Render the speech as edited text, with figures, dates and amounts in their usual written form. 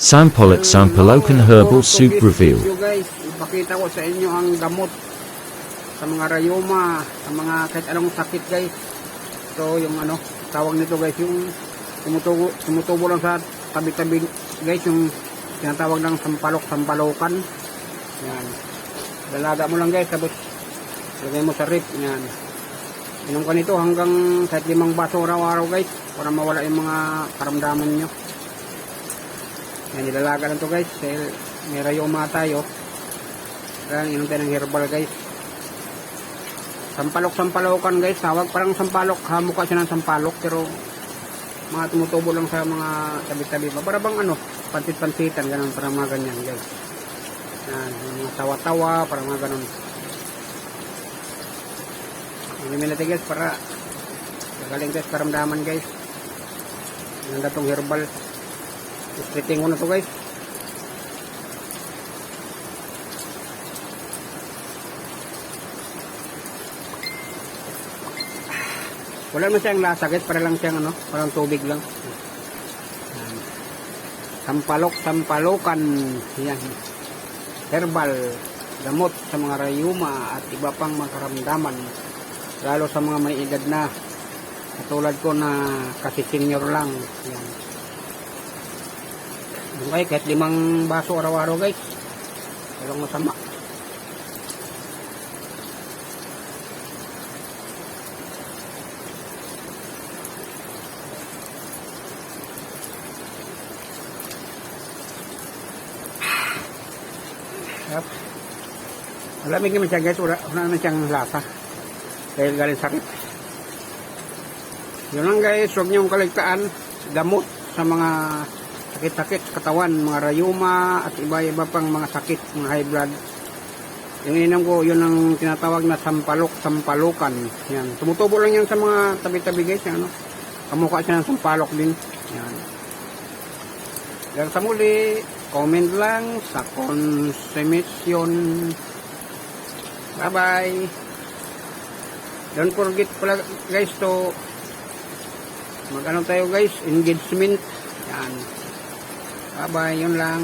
Sampalocan Herbal Soup Reveal. Guys, ipakita ko sa inyo ang gamot sa mga rayuma, sa mga kahit anong sakit guys. So yung ano, tawag nito guys, yung tumutubo lang sa tabi-tabi guys, yung tinatawag ng sampalokan. Yan. Dalaga mo lang guys, tapos lagay mo sa rip. Yan. Inom ka nito hanggang kahit 5 baso araw-araw guys, para mawala yung mga karamdaman nyo. Yan, nilalaga lang to guys, dahil may rayuma tayo. Kaya inom tayo ng herbal guys. Sampalokan guys, tawag parang sampalok, hamukha siya ng sampalok, pero mga tumutubo lang sa mga tabi-tabi. Para bang ano, pansit-pansitan, ganun, para mga ganyan guys. Yan, mga tawa-tawa, para mga ganun. Inumin natin guys, para magaling guys, karamdaman guys. Ganda tong herbal. Splitting ko na to guys. Wala naman siyang lasa guys, para lang siyang ano, parang tubig lang. Sampalokan. Yan. Herbal, gamot sa mga rayuma at iba pang mga karamdaman, lalo sa mga may edad na katulad ko na kasi senior lang. Yan. Okay, kahit 5 baso araw-araw guys, walang masama. Yep. Malamig naman siya guys, wala naman siyang lasa dahil galing sakit. Yun lang guys, huwag niyong kaligtaan, gamot sa mga sakit-sakit sa katawan, mga rayuma at iba-iba pang mga sakit, mga high blood. Yung inom ko, yun ang tinatawag na sampalokan. Yan. Tumutubo lang yan sa mga tabi-tabi guys. Yan, ano? Kamukha siya ng sampalok din. Yan. Yan sa muli, comment lang sa consumption. Bye-bye. Don't forget pala guys to mag-ano tayo guys, engagement. Yan. Bye-bye, yun lang.